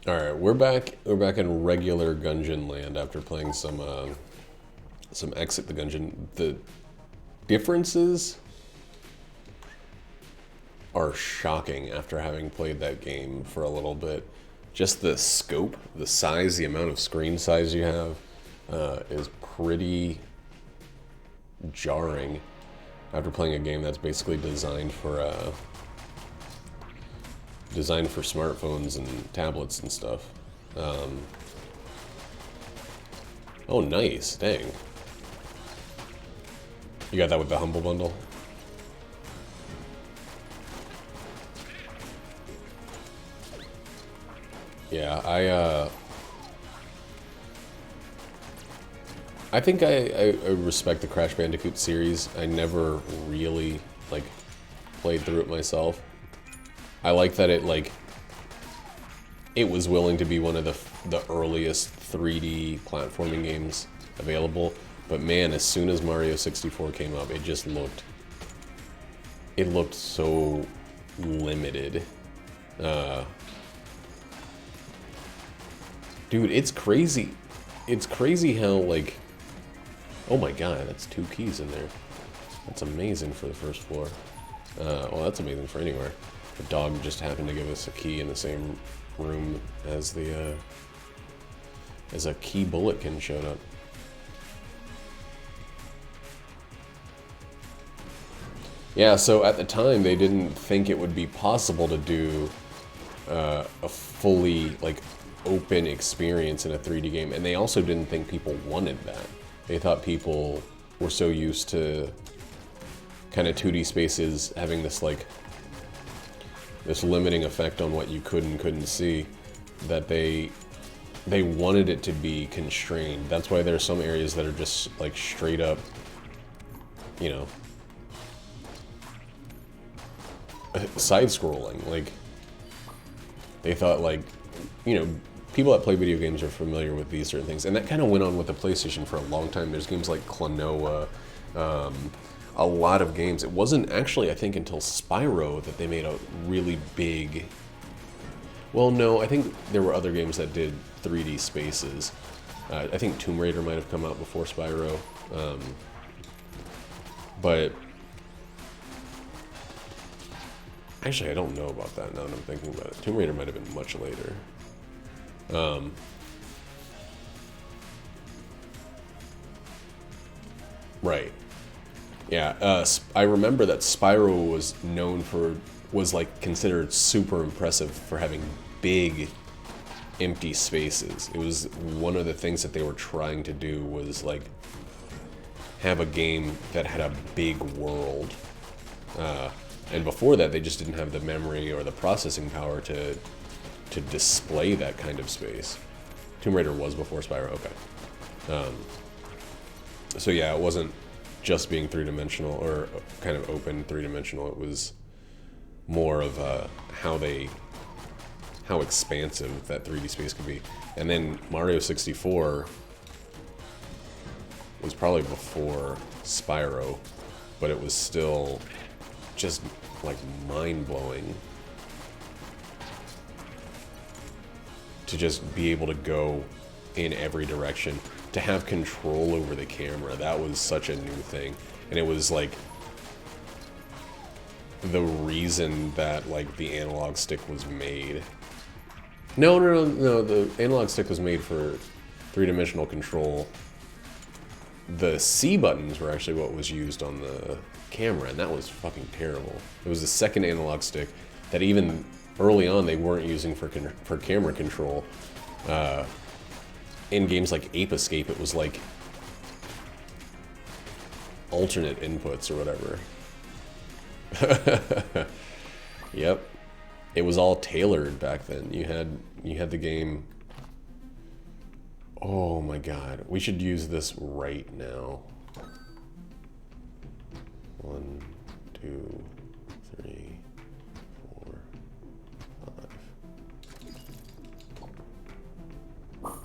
All right, we're back. We're back in regular Gungeon land after playing some Exit the Gungeon. The differences are shocking after having played that game for a little bit. Just the scope, the size, the amount of screen size you have is pretty jarring after playing a game that's basically designed for smartphones and tablets and stuff. Oh, nice. Dang. You got that with the Humble Bundle? Yeah, I think I respect the Crash Bandicoot series. I never really, like, played through it myself. I like that it was willing to be one of the earliest 3D platforming games available. But man, as soon as Mario 64 came up, it looked so limited. Dude, it's crazy. It's crazy how, like, oh my god, that's 2 keys in there. That's amazing for the first floor. Well, that's amazing for anywhere. The dog just happened to give us a key in the same room as as a key bulletkin showed up. Yeah, so at the time they didn't think it would be possible to do a fully, like, open experience in a 3D game, and they also didn't think people wanted that. They thought people were so used to kind of 2D spaces having this, like, this limiting effect on what you could and couldn't see, that they wanted it to be constrained. That's why there's some areas that are just, like, straight up, you know, side-scrolling. Like, they thought, like, you know, people that play video games are familiar with these certain things, and that kind of went on with the PlayStation for a long time. There's games like Klonoa, a lot of games. It wasn't actually, I think, until Spyro that they made a really big... Well, no, I think there were other games that did 3D spaces. I think Tomb Raider might have come out before Spyro. But... Actually, I don't know about that now that I'm thinking about it. Tomb Raider might have been much later. Right. Yeah, I remember that Spyro was like considered super impressive for having big empty spaces. It was one of the things that they were trying to do was, like, have a game that had a big world. And before that, they just didn't have the memory or the processing power to display that kind of space. Tomb Raider was before Spyro, okay. So yeah, it wasn't just being three-dimensional or kind of open three-dimensional. It was more of how expansive that 3D space could be. And then Mario 64 was probably before Spyro, but it was still just, like, mind-blowing to just be able to go in every direction, to have control over the camera. That was such a new thing, and it was like the reason that, like, the analog stick was made. No, the analog stick was made for three-dimensional control. The C buttons were actually what was used on the camera, and that was fucking terrible. It was the second analog stick that even early on they weren't using for camera control. In games like Ape Escape, it was like alternate inputs or whatever. Yep, it was all tailored back then. You had the game. Oh my god, we should use this right now. 1, 2, 3, 4, 5.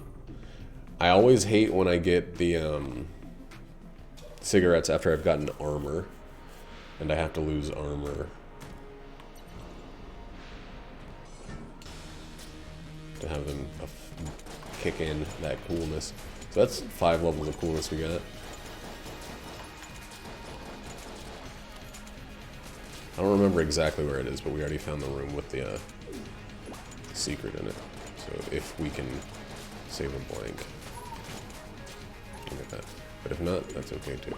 I always hate when I get the cigarettes after I've gotten armor, and I have to lose armor. to have them kick in that coolness. So that's 5 levels of coolness we got. I don't remember exactly where it is, but we already found the room with the secret in it. So if we can save a blank, look at that. But if not, that's okay too.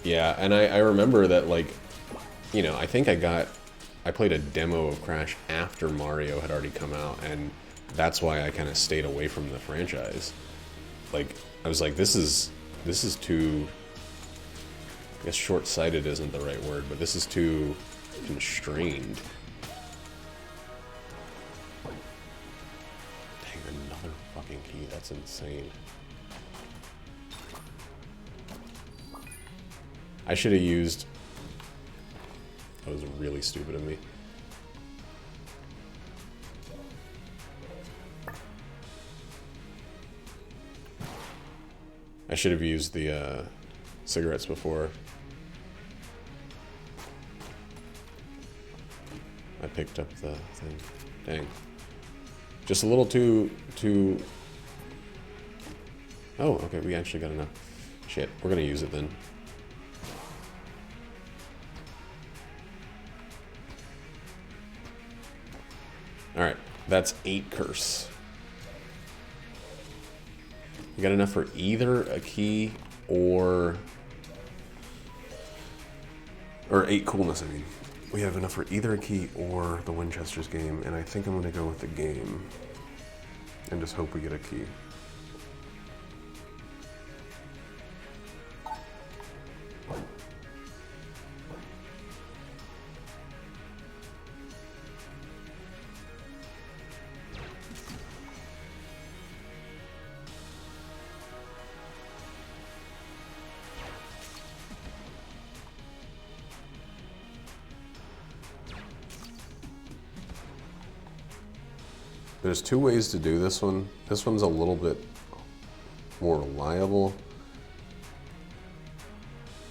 Yeah, and I remember that, like, you know, I think I played a demo of Crash after Mario had already come out, and that's why I kind of stayed away from the franchise. Like, I was like, this is too, I guess short-sighted isn't the right word, but this is too constrained. Dang, another fucking key, that's insane. I should have used, that was really stupid of me. I should have used the cigarettes before. I picked up the thing. Dang. Just a little too... Oh, okay, we actually got enough. Shit, we're gonna use it then. Alright, that's 8 curse. We got enough for either a key or 8 coolness, I mean. We have enough for either a key or the Winchester's game, and I think I'm going to go with the game and just hope we get a key. There's 2 ways to do this one. This one's a little bit more reliable.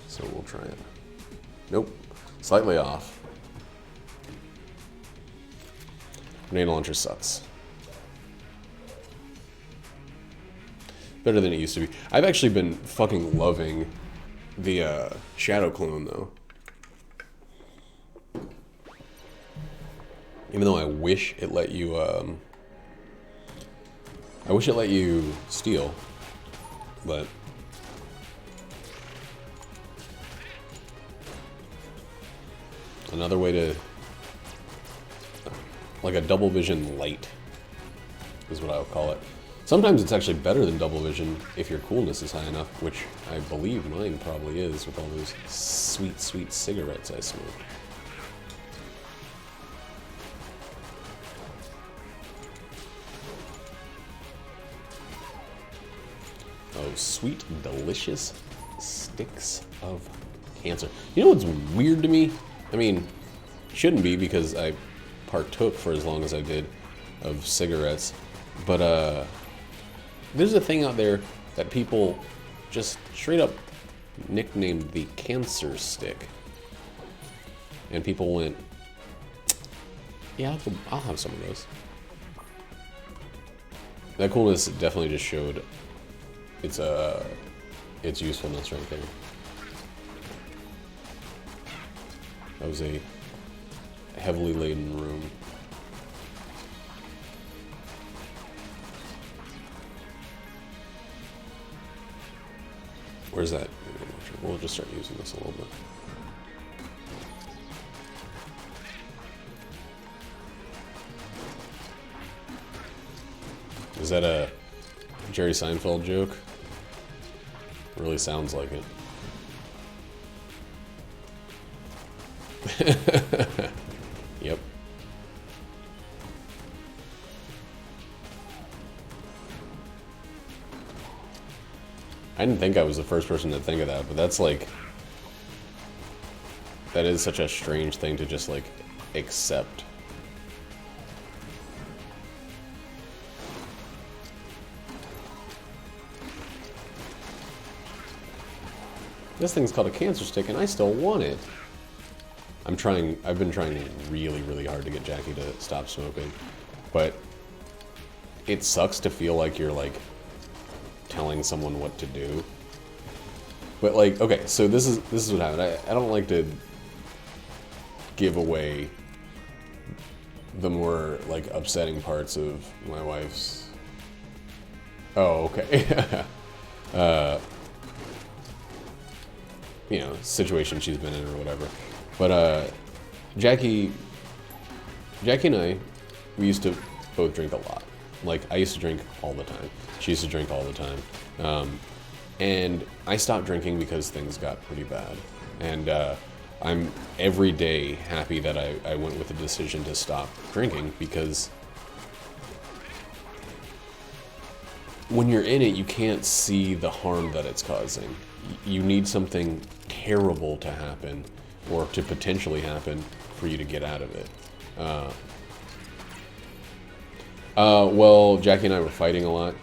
So we'll try it. Nope, slightly off. Grenade launcher sucks. Better than it used to be. I've actually been fucking loving the Shadow Clone though. Even though I wish it let you steal, but another way to, like a double vision light is what I'll call it. Sometimes it's actually better than double vision if your coolness is high enough, which I believe mine probably is with all those sweet, sweet cigarettes I smoke. Oh, sweet, delicious sticks of cancer. You know what's weird to me? I mean, shouldn't be because I partook for as long as I did of cigarettes. But there's a thing out there that people just straight up nicknamed the cancer stick. And people went, yeah, I'll have some of those. That coolness definitely just showed its usefulness right there. That was a heavily laden room. Where's that? We'll just start using this a little bit. Is that a Jerry Seinfeld joke? It really sounds like it. Yep. I didn't think I was the first person to think of that, but that's like, that is such a strange thing to just like accept. This thing's called a cancer stick, and I still want it. I've been trying really, really hard to get Jackie to stop smoking, but it sucks to feel like you're, like, telling someone what to do. But, like, okay, so this is what happened. I don't like to give away the more, like, upsetting parts of my wife's... Oh, okay. You know, situation she's been in or whatever. But, Jackie and I, we used to both drink a lot. Like, I used to drink all the time. She used to drink all the time. And I stopped drinking because things got pretty bad. And, I'm every day happy that I went with the decision to stop drinking, because when you're in it, you can't see the harm that it's causing. You need something terrible to happen, or to potentially happen, for you to get out of it. Well, Jackie and I were fighting a lot.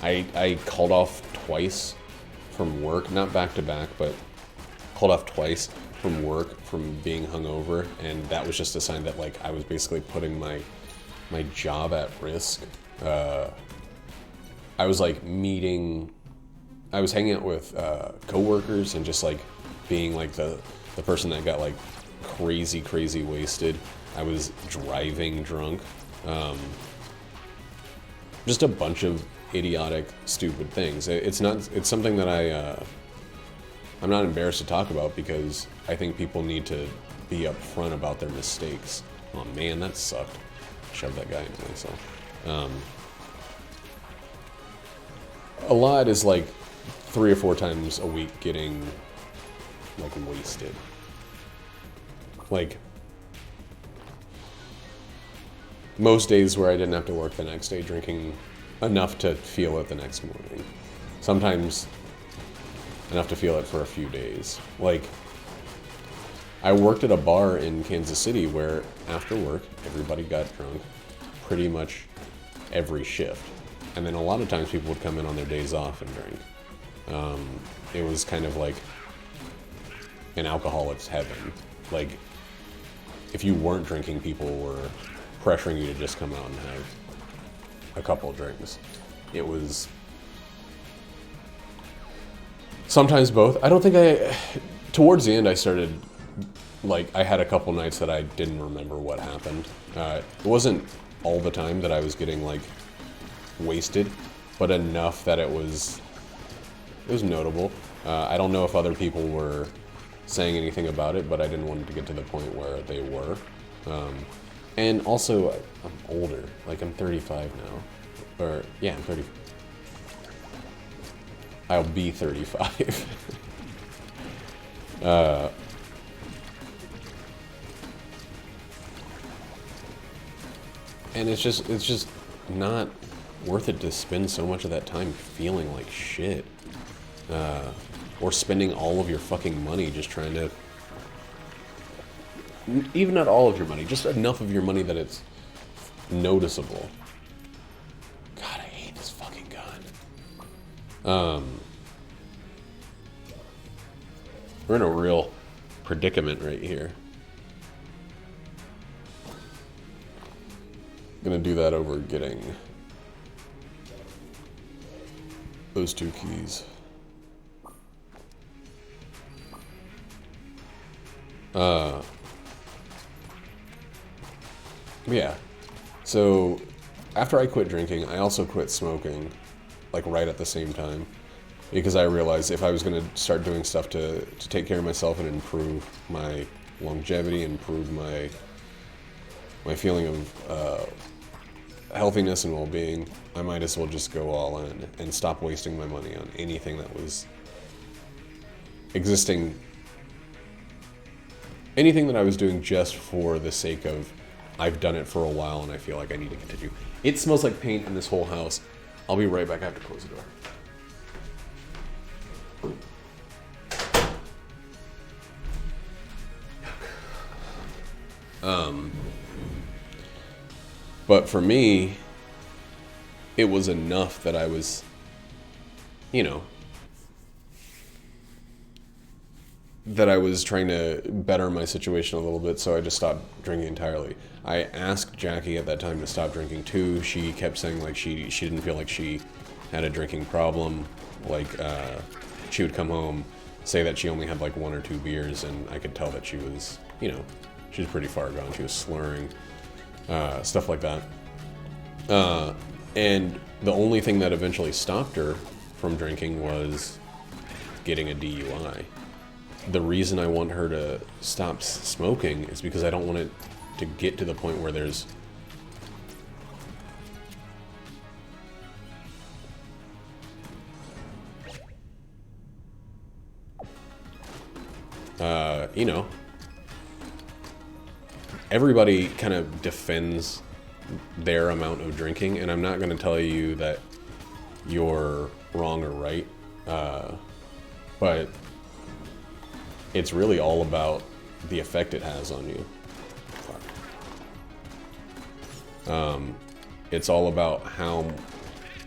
I called off twice from work, not back to back, but called off twice from work from being hungover, and that was just a sign that, like, I was basically putting my job at risk. I was like I was hanging out with coworkers and just like being like the person that got like crazy wasted. I was driving drunk. Just a bunch of idiotic, stupid things. It's something that I'm not embarrassed to talk about, because I think people need to be upfront about their mistakes. Oh man, that sucked. Shoved that guy into myself. A lot is like 3 or 4 times a week getting like wasted. Like most days where I didn't have to work the next day, drinking enough to feel it the next morning. Sometimes enough to feel it for a few days. Like, I worked at a bar in Kansas City where after work, everybody got drunk pretty much every shift. And then a lot of times people would come in on their days off and drink. It was kind of like an alcoholic's heaven. Like, if you weren't drinking, people were pressuring you to just come out and have a couple of drinks. It was sometimes both. I don't think towards the end I started, like, I had a couple nights that I didn't remember what happened. It wasn't all the time that I was getting, like, wasted, but enough that it was notable. I don't know if other people were saying anything about it, but I didn't want it to get to the point where they were. And also, I'm older. Like, I'm 35 now. Or, yeah, I'm 30. I'll be 35. And it's just not worth it to spend so much of that time feeling like shit. Or spending all of your fucking money just trying to... Even not all of your money, just enough of your money that it's noticeable. God, I hate this fucking gun. We're in a real predicament right here. I'm gonna do that over getting those 2 keys. Yeah. So, after I quit drinking, I also quit smoking, like, right at the same time. Because I realized if I was going to start doing stuff to take care of myself and improve my longevity, improve my feeling of healthiness and well-being, I might as well just go all in and stop wasting my money on anything that was existing, anything that I was doing just for the sake of, I've done it for a while and I feel like I need to continue. It smells like paint in this whole house. I'll be right back. I have to close the door. But for me, it was enough that I was, you know, that I was trying to better my situation a little bit, so I just stopped drinking entirely. I asked Jackie at that time to stop drinking too. She kept saying like she didn't feel like she had a drinking problem. Like she would come home, say that she only had like 1 or 2 beers, and I could tell that she was, you know, she was pretty far gone. She was slurring, stuff like that. And the only thing that eventually stopped her from drinking was getting a DUI. The reason I want her to stop smoking is because I don't want it to get to the point where there's you know, everybody kind of defends their amount of drinking, and I'm not going to tell you that you're wrong or right, but it's really all about the effect it has on you. It's all about how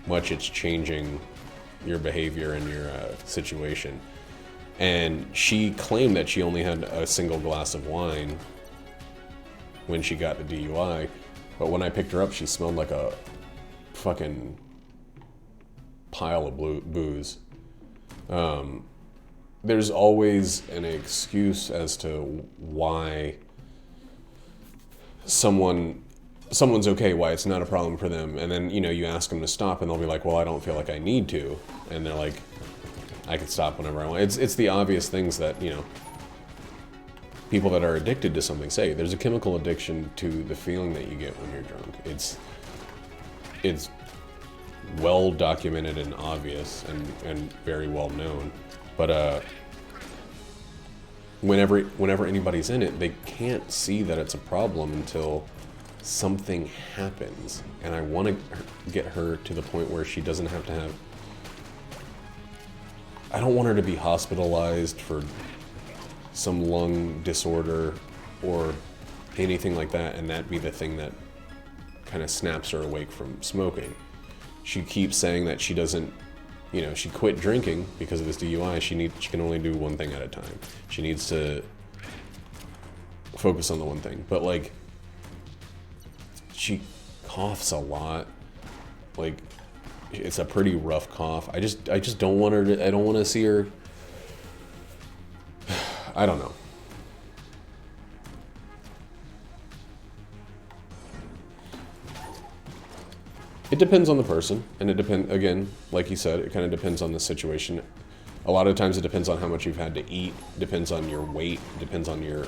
much it's changing your behavior and your situation. And she claimed that she only had a single glass of wine when she got the DUI, but when I picked her up, she smelled like a fucking pile of booze. There's always an excuse as to why someone's okay, why it's not a problem for them, and then, you know, you ask them to stop and they'll be like, well, I don't feel like I need to, and they're like, I can stop whenever I want. It's the obvious things that, you know, people that are addicted to something say. There's a chemical addiction to the feeling that you get when you're drunk. It's well documented and obvious and very well known, but whenever anybody's in it, they can't see that it's a problem until something happens. And I want to get her to the point where she doesn't have to have, I don't want her to be hospitalized for some lung disorder or anything like that, and that be the thing that kind of snaps her awake from smoking. She keeps saying that she doesn't, you know, she quit drinking because of this DUI. She can only do one thing at a time. She needs to focus on the one thing. But like, she coughs a lot. Like, it's a pretty rough cough. I just don't want her to, I don't want to see her, I don't know. It depends on the person, and it depends, again, like you said, it kind of depends on the situation. A lot of times it depends on how much you've had to eat, depends on your weight, depends on your,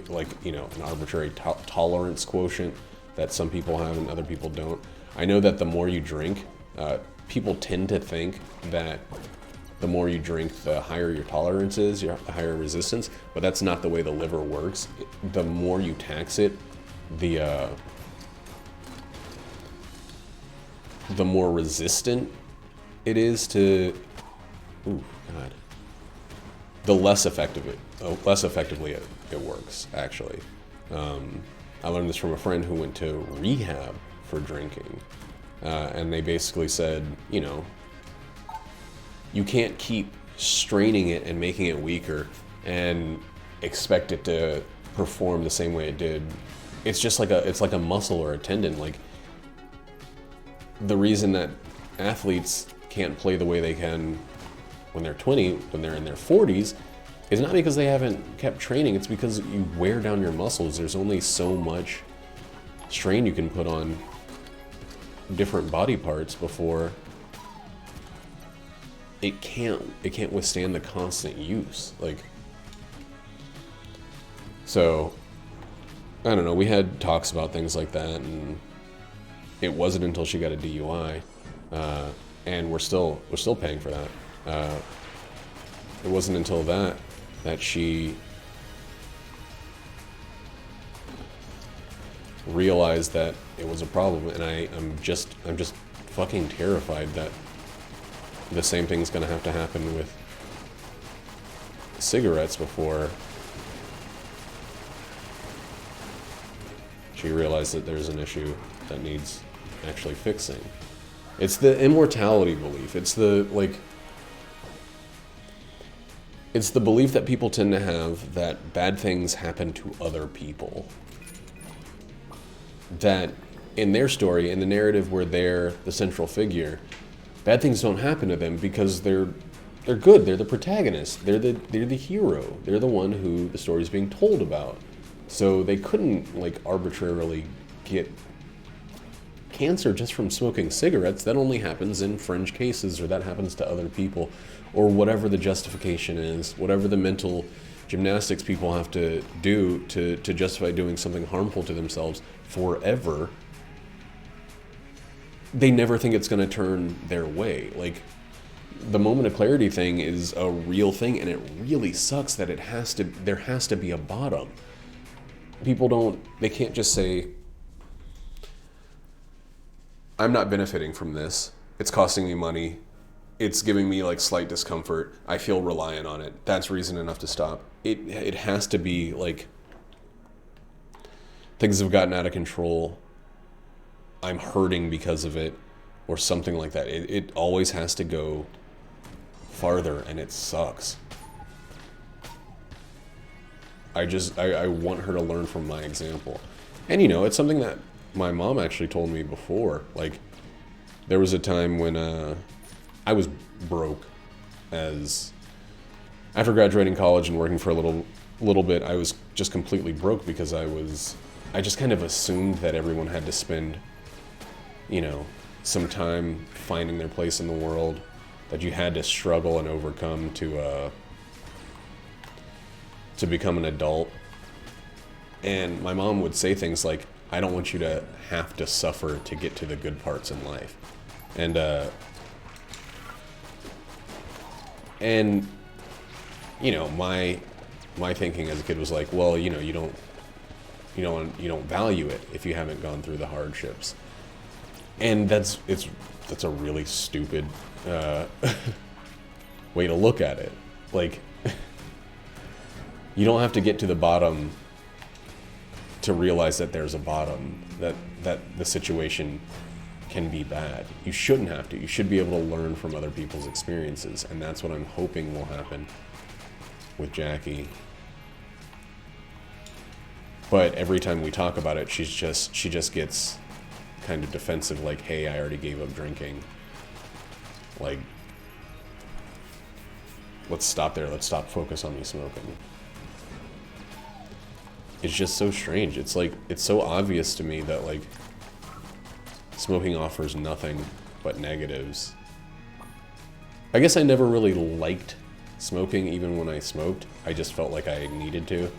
like, you know, an arbitrary tolerance quotient that some people have and other people don't. I know that the more you drink, people tend to think that the more you drink, the higher your tolerance is, the higher resistance, but that's not the way the liver works. The more you tax it, the more resistant it is to, the less effectively it works, actually. I learned this from a friend who went to rehab for drinking, and they basically said, you know, you can't keep straining it and making it weaker and expect it to perform the same way it did. It's just like it's like a muscle or a tendon. Like, the reason that athletes can't play the way they can when they're 20, when they're in their 40s, is not because they haven't kept training. It's because you wear down your muscles. There's only so much strain you can put on different body parts before it can't withstand the constant use. Like, so I don't know, we had talks about things like that, and it wasn't until she got a DUI, and we're still paying for that. It wasn't until that she realized that it was a problem, and I'm just fucking terrified that the same thing's gonna have to happen with cigarettes before she realized that there's an issue that needs actually fixing. It's the immortality belief. It's the, like, It's the belief that people tend to have that bad things happen to other people. That in their story, in the narrative where they're the central figure, bad things don't happen to them because they're good. They're the protagonist. They're the hero. They're the one who the story's being told about. So they couldn't like arbitrarily get cancer just from smoking cigarettes. That only happens in fringe cases, or that happens to other people, or whatever the justification is, whatever the mental gymnastics people have to do to justify doing something harmful to themselves forever. They never think it's going to turn their way. Like, the moment of clarity thing is a real thing, and it really sucks that there has to be a bottom. People they can't just say, I'm not benefiting from this. It's costing me money. It's giving me like slight discomfort. I feel reliant on it. That's reason enough to stop. It has to be like, things have gotten out of control. I'm hurting because of it, or something like that. It always has to go farther, and it sucks. I want her to learn from my example. And you know, it's something that my mom actually told me before. Like, there was a time when I was broke. After graduating college and working for a little bit, I was just completely broke because I just kind of assumed that everyone had to spend, you know, some time finding their place in the world, that you had to struggle and overcome to become an adult. And my mom would say things like, I don't want you to have to suffer to get to the good parts in life. And you know, my thinking as a kid was like, well, you know, you don't value it if you haven't gone through the hardships. And that's a really stupid way to look at it. Like, you don't have to get to the bottom to realize that there's a bottom, that the situation can be bad. You shouldn't have to. You should be able to learn from other people's experiences, and that's what I'm hoping will happen with Jackie. But every time we talk about it, she just gets kind of defensive, like, hey, I already gave up drinking. Like, let's stop there. Let's stop focus on me smoking. It's just so strange. It's like, it's so obvious to me that, like, smoking offers nothing but negatives. I guess I never really liked smoking even when I smoked. I just felt like I needed to.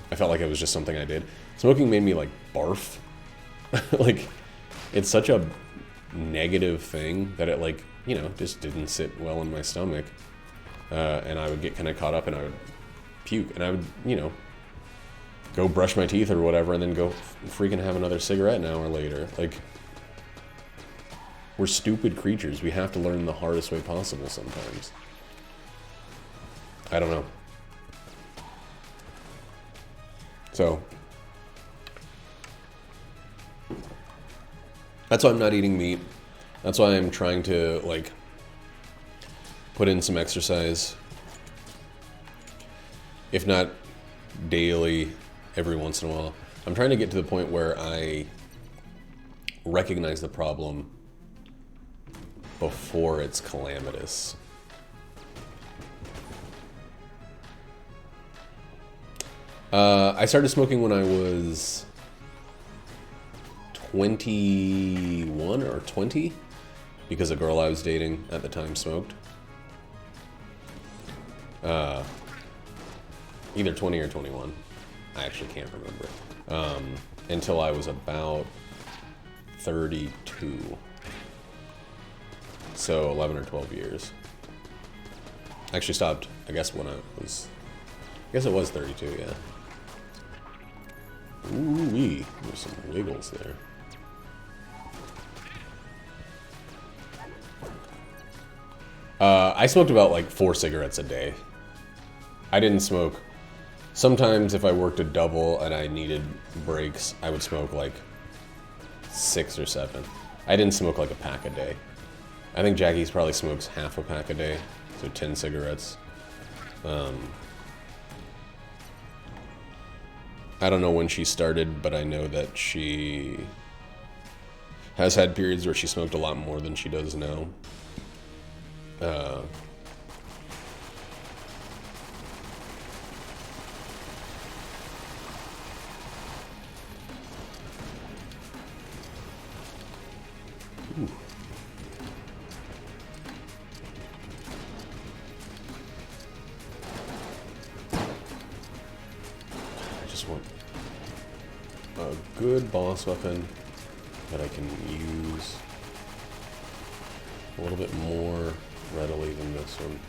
I felt like it was just something I did. Smoking made me, like, barf. Like, it's such a negative thing that it, like, you know, just didn't sit well in my stomach. And I would get kind of caught up and I would puke. And I would, you know, go brush my teeth or whatever and then go freaking have another cigarette an hour later. Like, we're stupid creatures. We have to learn the hardest way possible sometimes. I don't know. So, that's why I'm not eating meat. That's why I'm trying to, like, put in some exercise. If not daily, every once in a while. I'm trying to get to the point where I recognize the problem before it's calamitous. I started smoking when I was 21 or 20 because a girl I was dating at the time smoked. Either 20 or 21. I actually can't remember. Until I was about 32. So 11 or 12 years. I actually stopped, I guess it was 32, yeah. Ooh-wee, there's some wiggles there. I smoked about like 4 cigarettes a day. I didn't smoke. Sometimes if I worked a double and I needed breaks, I would smoke like 6 or 7. I didn't smoke like a pack a day. I think Jackie's probably smokes half a pack a day. So 10 cigarettes. I don't know when she started, but I know that she has had periods where she smoked a lot more than she does now. Ooh. I just want a good boss weapon that I can use a little bit more readily than this one.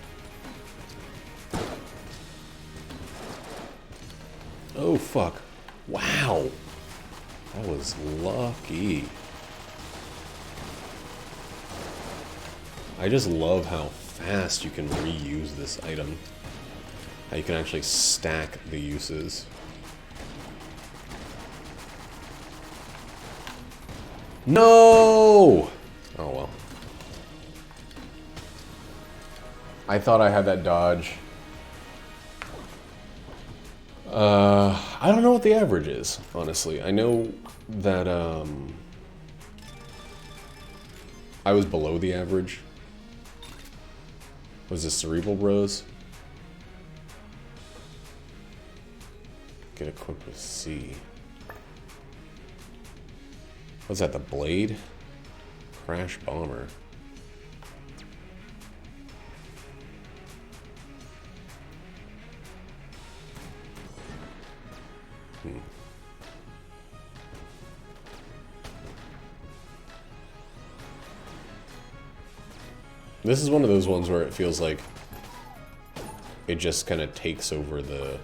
Oh, fuck. Wow. That was lucky. I just love how fast you can reuse this item. How you can actually stack the uses. No! Oh well. I thought I had that dodge. I don't know what the average is, honestly. I know that, I was below the average. Was this Cerebral Bros? Get equipped with C. What's that, the Blade? Crash Bomber. This is one of those ones where it feels like it just kind of takes over the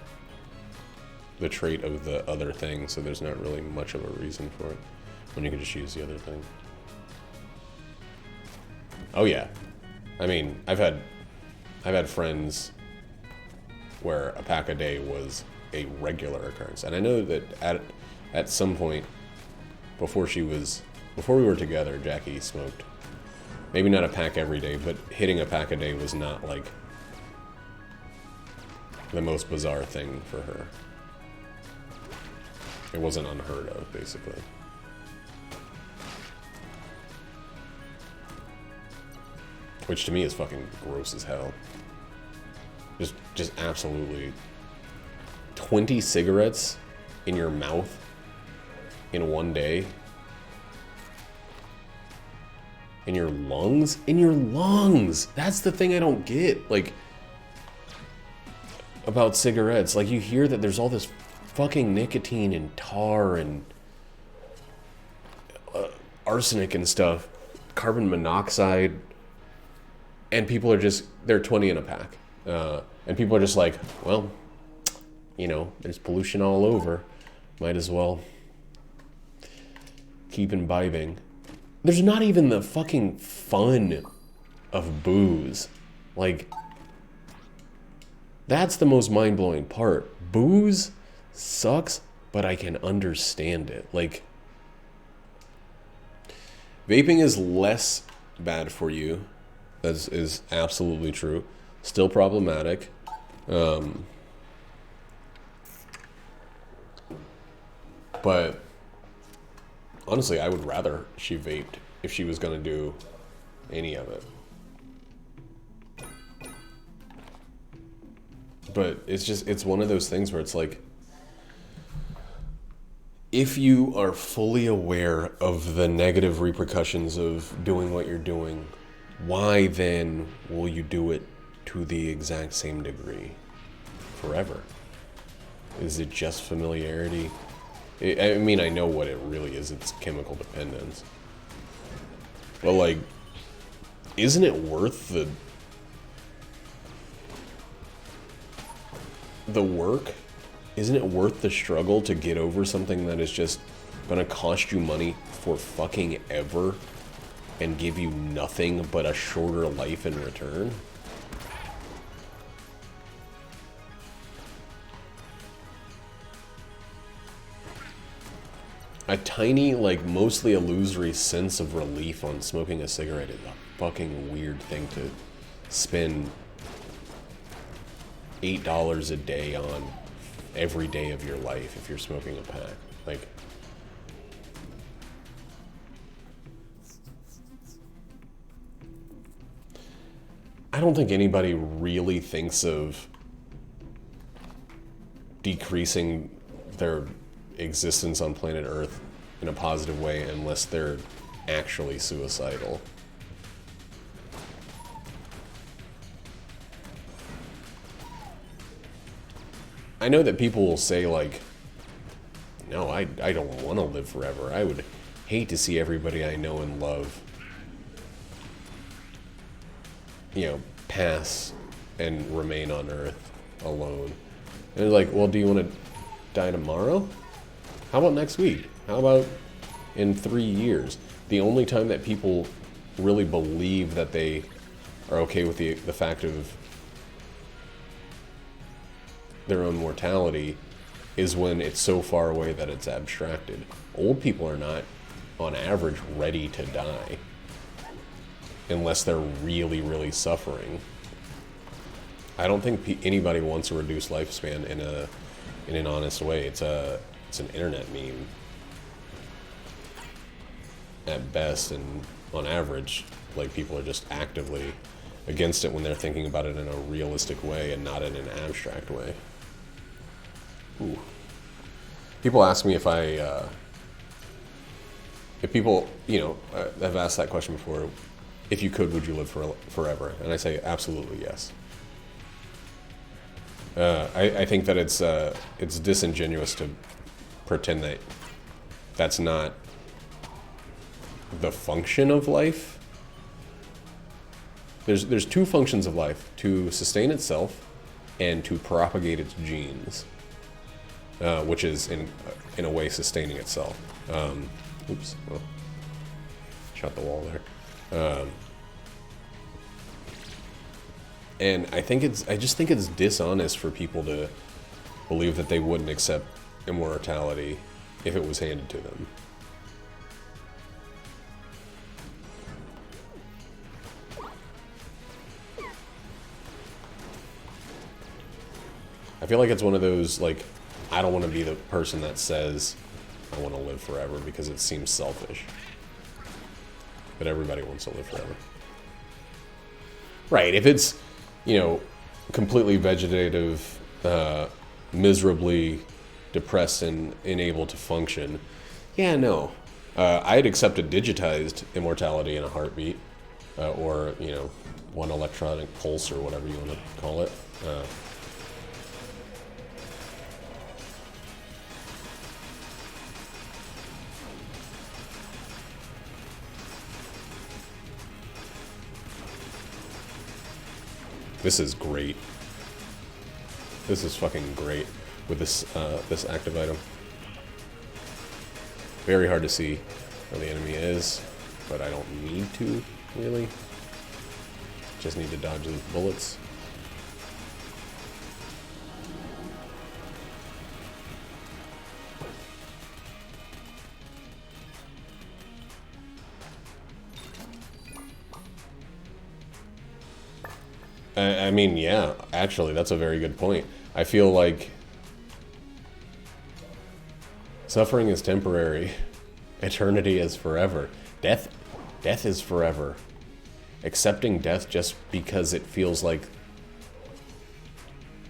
trait of the other thing, so there's not really much of a reason for it when you can just use the other thing. Oh yeah, I mean, I've had friends where a pack a day was a regular occurrence, and I know that at some point before we were together, Jackie smoked maybe not a pack every day, but hitting a pack a day was not like the most bizarre thing for her. It wasn't unheard of, basically. Which to me is fucking gross as hell. Just absolutely 20 cigarettes in your mouth in one day. In your lungs? In your lungs! That's the thing I don't get, like, about cigarettes. Like, you hear that there's all this fucking nicotine and tar and arsenic and stuff, carbon monoxide, and people are just, they're 20 in a pack. And people are just like, well, you know, there's pollution all over. Might as well keep imbibing. There's not even the fucking fun of booze. Like, that's the most mind-blowing part. Booze sucks, but I can understand it. Like, vaping is less bad for you. That is absolutely true. Still problematic. But honestly, I would rather she vaped if she was going to do any of it. But it's one of those things where it's like, if you are fully aware of the negative repercussions of doing what you're doing, why then will you do it to the exact same degree forever? Is it just familiarity? I mean, I know what it really is. It's chemical dependence. But, like, isn't it worth the work? Isn't it worth the struggle to get over something that is just gonna cost you money for fucking ever and give you nothing but a shorter life in return? A tiny, like, mostly illusory sense of relief on smoking a cigarette is a fucking weird thing to spend $8 a day on every day of your life if you're smoking a pack. Like, I don't think anybody really thinks of decreasing their existence on planet Earth in a positive way unless they're actually suicidal. I know that people will say, like, no, I don't want to live forever. I would hate to see everybody I know and love, you know, pass and remain on Earth alone. And they're like, well, do you want to die tomorrow? How about next week? How about in 3 years? The only time that people really believe that they are okay with the fact of their own mortality is when it's so far away that it's abstracted. Old people are not, on average, ready to die unless they're really, really suffering. I don't think anybody wants a reduced lifespan in an honest way. It's an internet meme at best, and on average, like, people are just actively against it when they're thinking about it in a realistic way and not in an abstract way. Ooh. People ask me if people, you know, have asked that question before, if you could, would you live forever? And I say absolutely yes. I think that it's disingenuous to pretend that that's not the function of life. There's two functions of life: to sustain itself and to propagate its genes, which is in a way sustaining itself. Oops, well, shut the wall there. And I just think it's dishonest for people to believe that they wouldn't accept immortality if it was handed to them. I feel like it's one of those, like, I don't want to be the person that says I want to live forever because it seems selfish. But everybody wants to live forever. Right, if it's, you know, completely vegetative, miserably depressed and unable to function, yeah, no. I'd accept a digitized immortality in a heartbeat, or, you know, one electronic pulse or whatever you want to call it. This is great. This is fucking great with this active item. Very hard to see where the enemy is, but I don't need to, really. Just need to dodge those bullets. I mean, yeah, actually, that's a very good point. I feel like suffering is temporary. Eternity is forever. Death is forever. Accepting death just because it feels like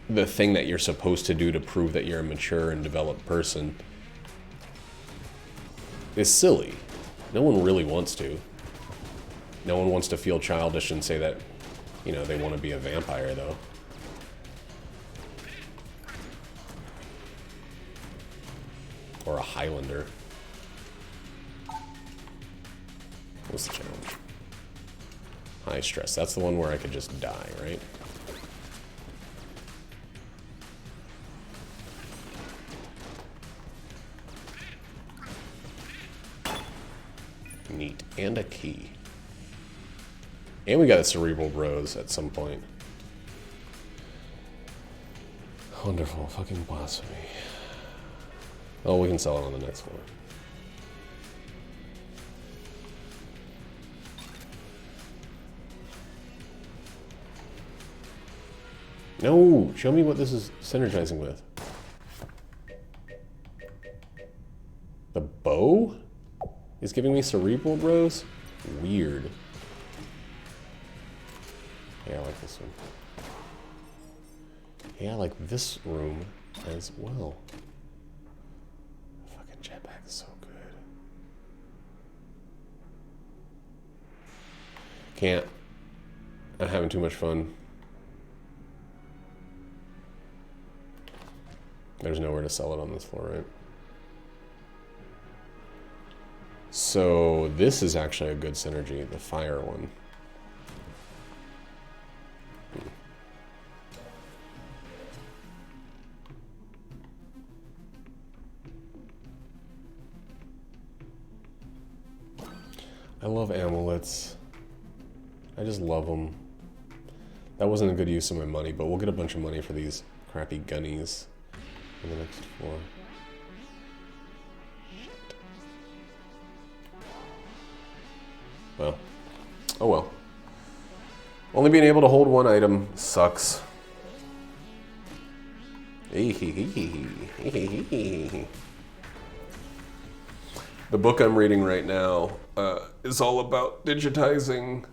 the thing that you're supposed to do to prove that you're a mature and developed person is silly. No one really wants to. No one wants to feel childish and say that, you know, they want to be a vampire, though. Or a Highlander. What's the challenge? High stress. That's the one where I could just die, right? Neat. And a key. And we got a cerebral rose at some point. Wonderful. Fucking blasphemy. Oh, we can sell it on the next one. No, show me what this is synergizing with. The bow is giving me cerebral bros? Weird. Yeah, I like this one. Yeah, I like this room as well. Fucking jetpack is so good. Can't. I'm having too much fun. There's nowhere to sell it on this floor, right? So this is actually a good synergy, the fire one. I love amulets. I just love them. That wasn't a good use of my money, but we'll get a bunch of money for these crappy gunnies on the next floor. Well, oh well. Only being able to hold one item sucks. The book I'm reading right now is all about digitizing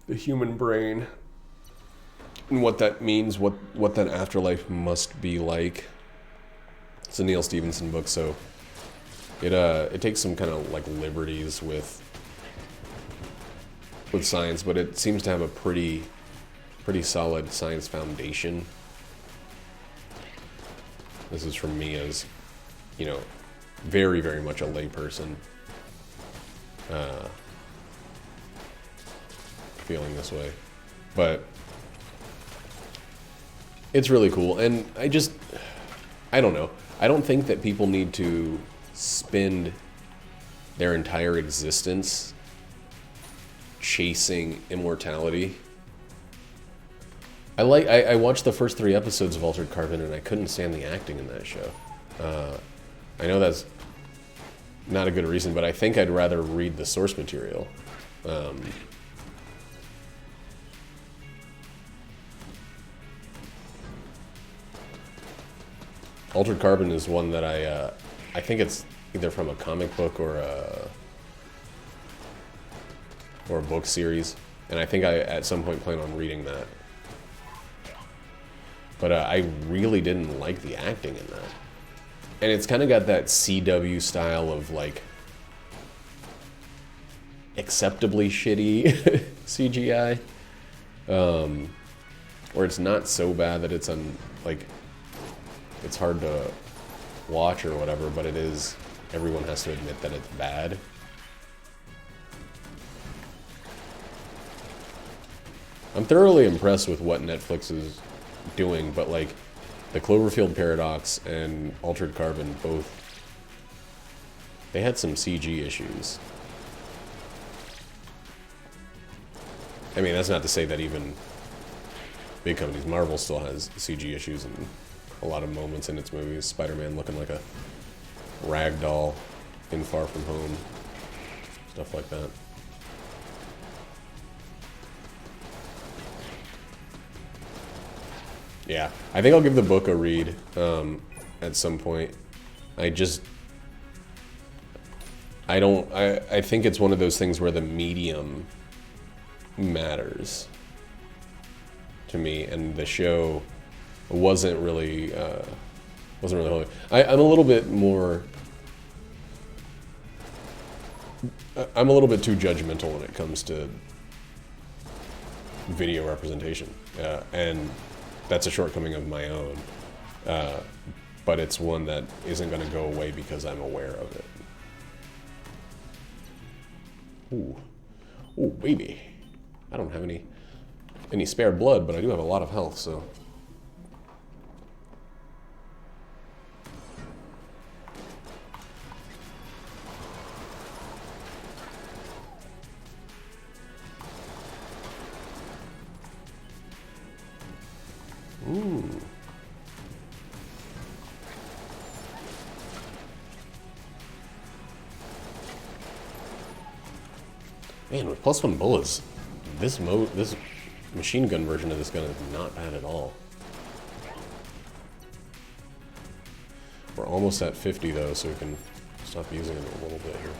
the human brain and what that means, what that afterlife must be like. It's a Neil Stephenson book, so it takes some kind of like liberties with science, but it seems to have a pretty solid science foundation. This is from me as, you know, very, very much a layperson feeling this way. But it's really cool, and I don't know. I don't think that people need to spend their entire existence chasing immortality. I watched the first 3 episodes of Altered Carbon, and I couldn't stand the acting in that show. I know that's not a good reason, but I think I'd rather read the source material. Altered Carbon is one that I think it's either from a comic book or a book series, and I think I at some point plan on reading that. But I really didn't like the acting in that. And it's kind of got that CW style of like acceptably shitty CGI, where it's not so bad that it's it's hard to watch or whatever, but it is. Everyone has to admit that it's bad. I'm thoroughly impressed with what Netflix is doing, but like the Cloverfield Paradox and Altered Carbon both, they had some CG issues. I mean, that's not to say that even big companies, Marvel still has CG issues in a lot of moments in its movies. Spider-Man looking like a rag doll in Far From Home, stuff like that. Yeah, I think I'll give the book a read at some point. I think it's one of those things where the medium matters to me, and the show wasn't really holy. I'm a little bit more. I'm a little bit too judgmental when it comes to video representation, and that's a shortcoming of my own, but it's one that isn't going to go away because I'm aware of it. Ooh, ooh, baby! I don't have any spare blood, but I do have a lot of health, so. Ooh. Man, with +1 bullets, this machine gun version of this gun is not bad at all. We're almost at 50 though, so we can stop using it a little bit here.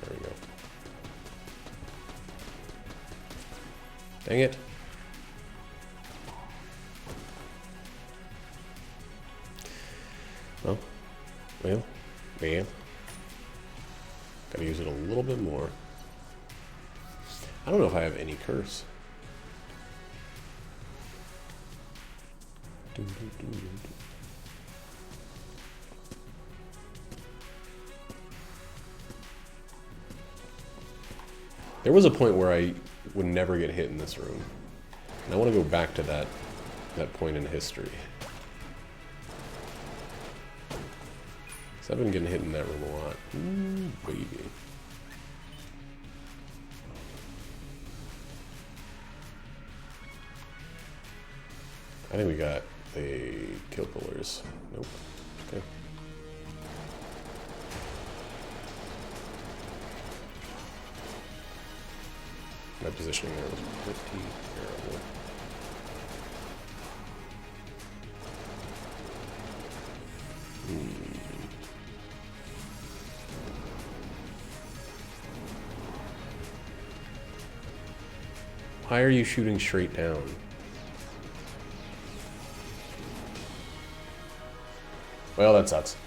There we go. Dang it. Well. Gotta use it a little bit more. I don't know if I have any curse. There was a point where I would never get hit in this room. And I want to go back to that point in history. So I've been getting hit in that room a lot. Ooh, baby. I think we got the kill pillars. Nope. Okay. My positioning there was pretty terrible. Why are you shooting straight down? Well, that sucks.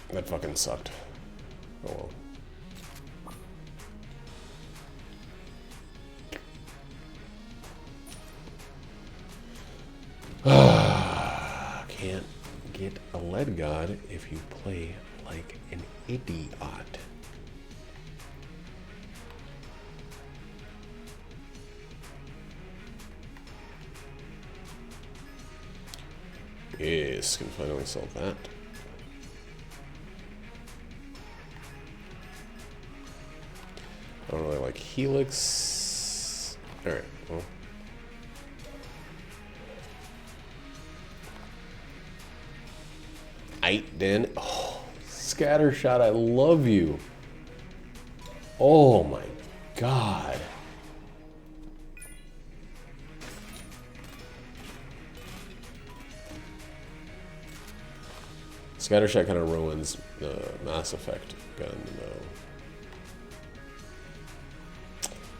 That fucking sucked. Oh well. Can't get a lead god if you play like an idiot. Yes, can finally solve that. I don't really like Helix. Alright, well. Den. Oh, Scattershot, I love you. Oh my god. Scattershot kind of ruins the Mass Effect gun, though.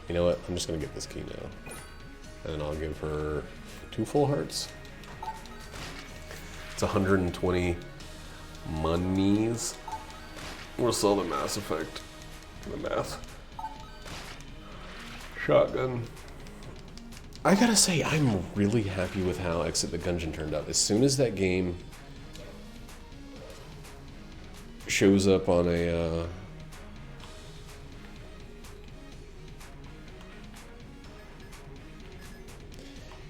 You know what? I'm just going to get this key now. And I'll give her 2 full hearts. It's 120 monies. We'll sell the Mass Effect. The math. Shotgun. I gotta say, I'm really happy with how Exit the Gungeon turned out. As soon as that game shows up on a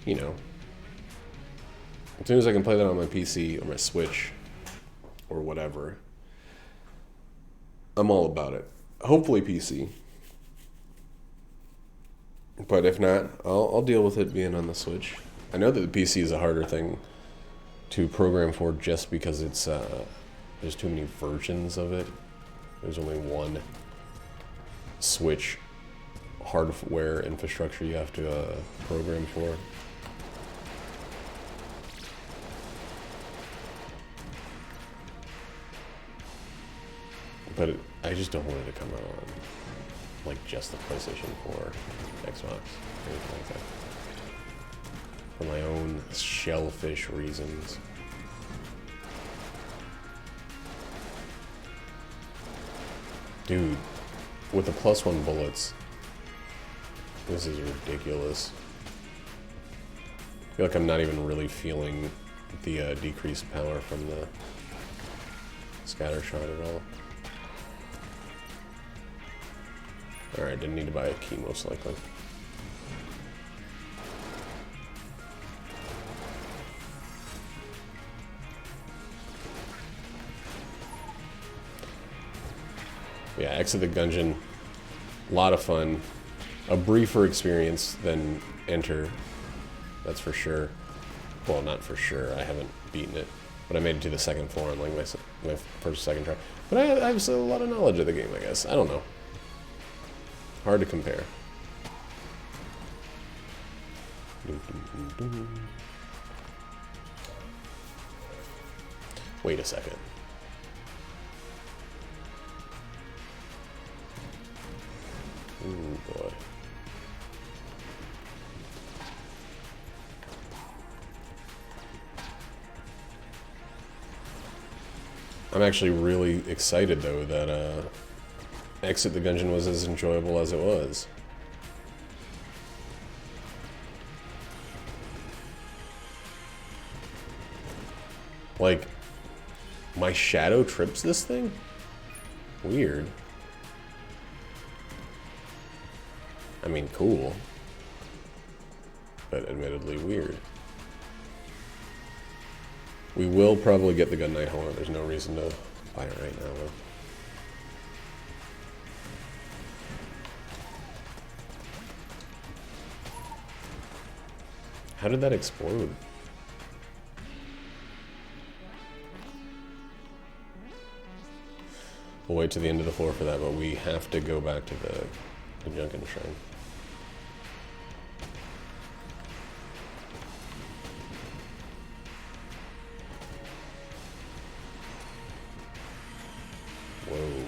you know, as soon as I can play that on my PC or my Switch or whatever, I'm all about it. Hopefully PC, but if not, I'll deal with it being on the Switch. I know that the PC is a harder thing to program for just because it's there's too many versions of it. There's only one Switch hardware infrastructure you have to program for. But I just don't want it to come out on like just the PlayStation 4, Xbox, anything like that. For my own shellfish reasons. Dude, with the +1 bullets, this is ridiculous. I feel like I'm not even really feeling the decreased power from the scatter shot at all. Alright, didn't need to buy a key most likely. Yeah, Exit the Gungeon, a lot of fun. A briefer experience than Enter, that's for sure. Well, not for sure, I haven't beaten it. But I made it to the second floor on like my first, second try. But I have a lot of knowledge of the game, I guess. I don't know. Hard to compare. Wait a second. Ooh, boy. I'm actually really excited, though, that Exit the Gungeon was as enjoyable as it was. Like, my shadow trips this thing? Weird. I mean, cool. But admittedly weird. We will probably get the Gun Knight Horn. There's no reason to buy it right now, though. How did that explode? We'll wait to the end of the floor for that, but we have to go back to the Junkin Shrine. Whoa.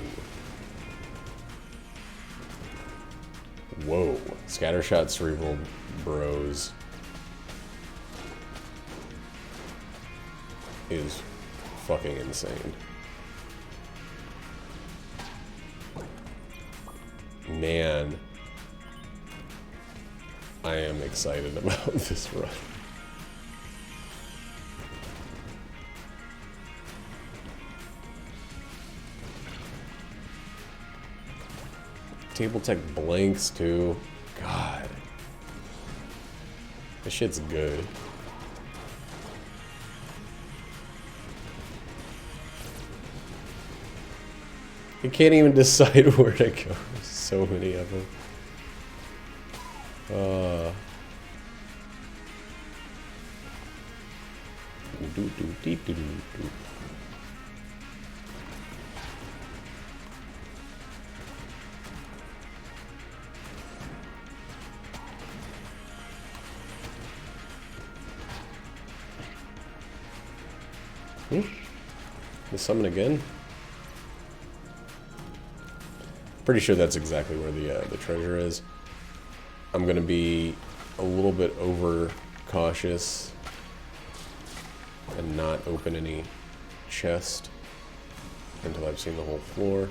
Whoa. Scattershot Cerebral Bros is fucking insane. Man, I am excited about this run. Table Tech blanks too. God. This shit's good. I can't even decide where to go. There's so many of them. The summon again? Pretty sure that's exactly where the treasure is. I'm gonna be a little bit over cautious and not open any chest until I've seen the whole floor.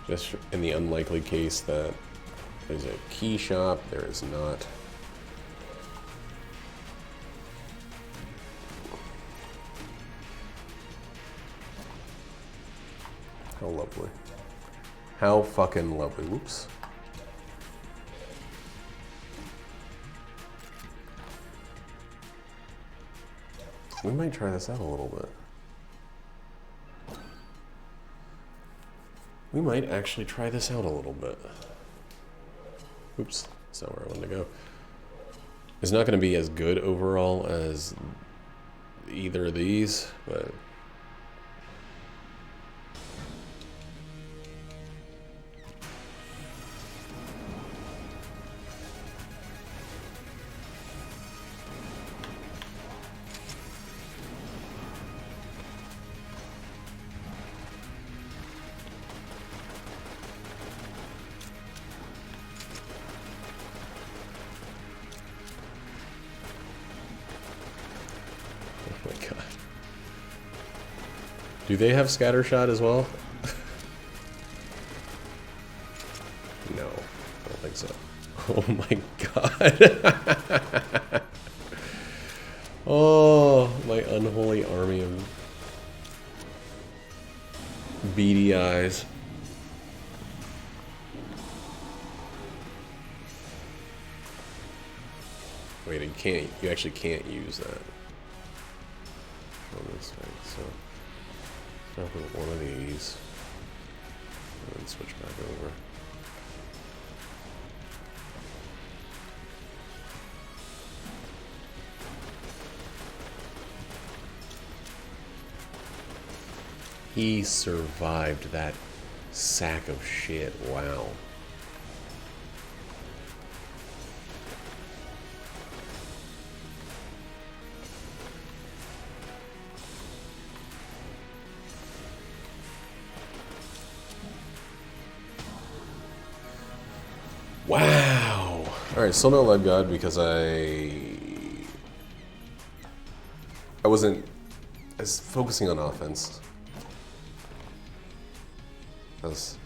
Just in the unlikely case that there's a key shop, there is not. How lovely. How fucking lovely. Whoops. We might try this out a little bit. We might actually try this out a little bit. Oops, that's not where I wanted to go. It's not going to be as good overall as either of these, but... Do they have scattershot as well? No, I don't think so. Oh my god. Oh, my unholy army of beady eyes. Wait, you actually can't use that on this thing, so I'll put one of these and then switch back over. he survived that sack of shit. Wow. Wow. Alright, still no lead god because I wasn't as focusing on offense. That's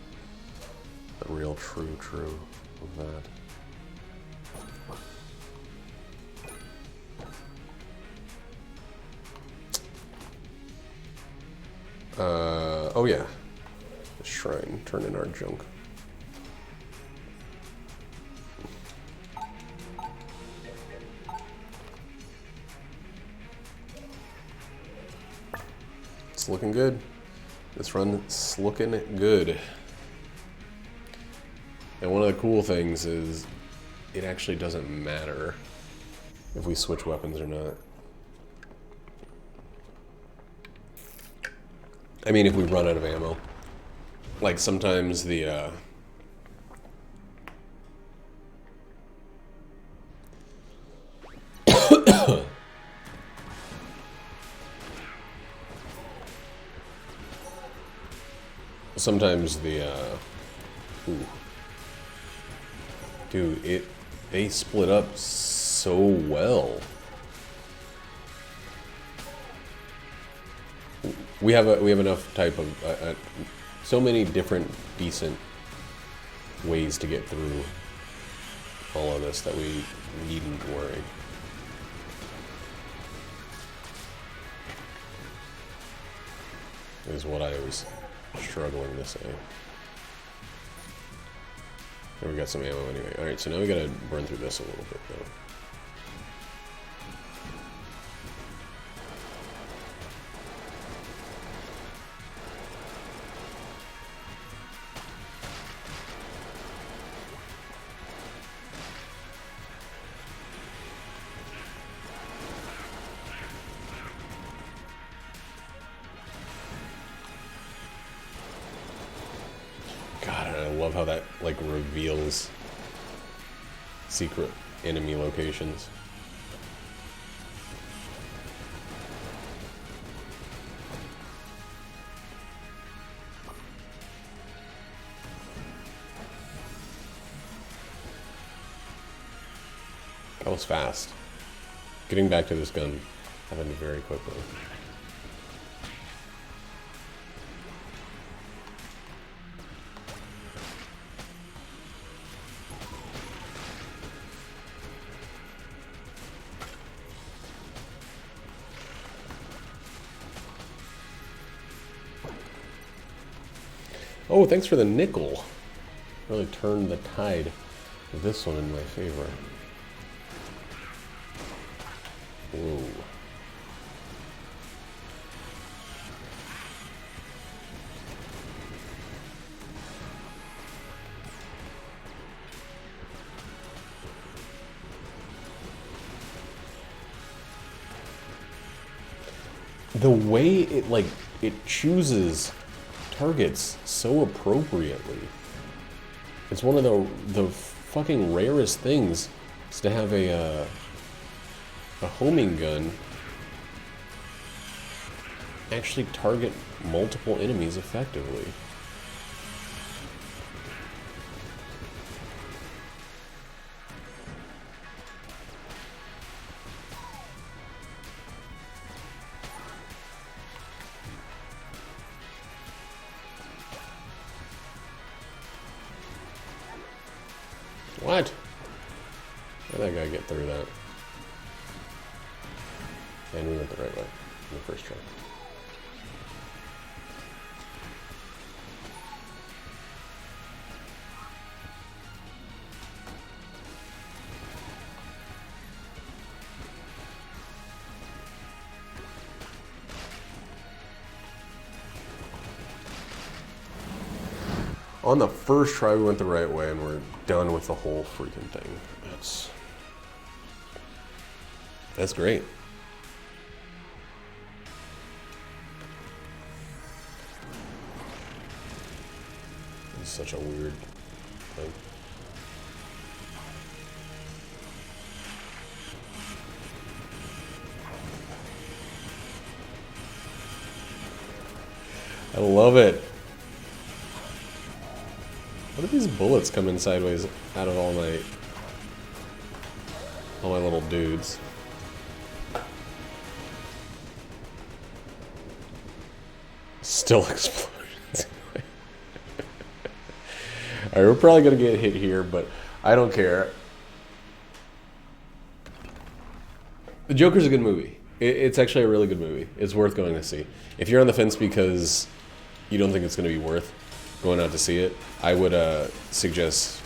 the real true of that. Oh yeah. The shrine, turn in our junk. It's looking good. This run's looking good. And one of the cool things is it actually doesn't matter if we switch weapons or not. I mean, if we run out of ammo. Like sometimes the sometimes the ooh. Dude, they split up so well. We have enough type of so many different decent ways to get through all of this that we needn't worry. Is what I was struggling to say. And we got some ammo anyway. Alright, so now we gotta burn through this a little bit though. How that like reveals secret enemy locations. That was fast. Getting back to this gun happened very quickly. Oh, thanks for the nickel. Really turned the tide of this one in my favor. Whoa. The way it chooses targets so appropriately. It's one of the fucking rarest things is to have a homing gun actually target multiple enemies effectively. What? How'd that guy get through that? And we went the right way in the first try. On the first try, we went the right way, and we're done with the whole freaking thing. That's great. such a weird thing. I love it. What are these bullets coming sideways out of all my little dudes? Still explosions. Alright, we're probably gonna get hit here, but I don't care. The Joker's a good movie. It's actually a really good movie. It's worth going to see. If you're on the fence because you don't think it's going to be worth going out to see it, I would suggest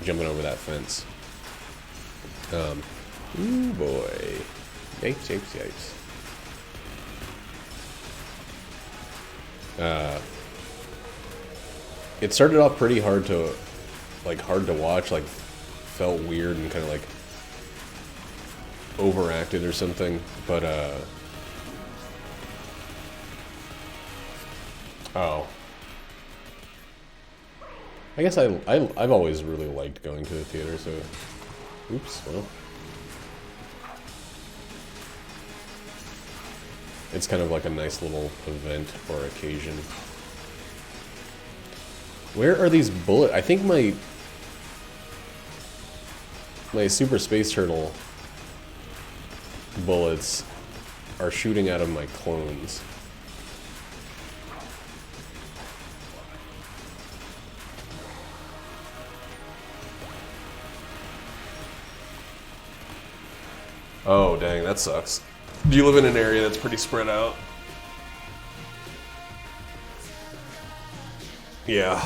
jumping over that fence. Ooh boy. Yikes, yikes, yikes. It started off pretty hard to watch, like felt weird and kind of like overacted or something, but oh, I guess I've always really liked going to the theater, so oops, well, it's kind of like a nice little event or occasion. Where are these bullets? I think my Super Space Turtle bullets are shooting out of my clones. Oh, dang, that sucks. Do you live in an area that's pretty spread out? Yeah.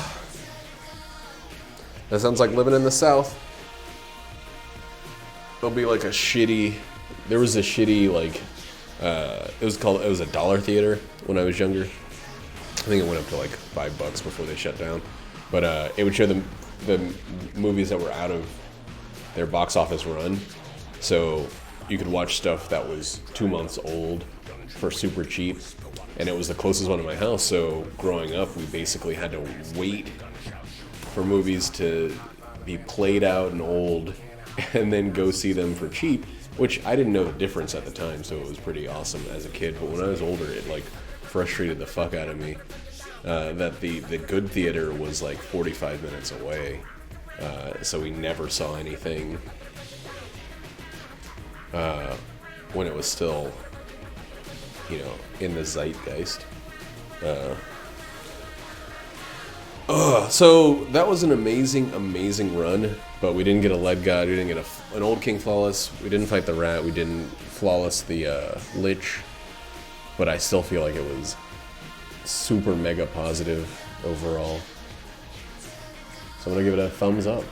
That sounds like living in the South. There'll be like a shitty... There was a shitty, like... it was a dollar theater when I was younger. I think it went up to like $5 before they shut down. But it would show the movies that were out of their box office run. So you could watch stuff that was 2 months old for super cheap. And it was the closest one to my house, so growing up, we basically had to wait for movies to be played out and old, and then go see them for cheap, which I didn't know the difference at the time, so it was pretty awesome as a kid. But when I was older, it like frustrated the fuck out of me that the good theater was like 45 minutes away, so we never saw anything when it was still, you know, in the zeitgeist. So that was an amazing run, but we didn't get a lead god, we didn't get an old king flawless, we didn't fight the rat, we didn't flawless the lich, but I still feel like it was super mega positive overall. So I'm gonna give it a thumbs up.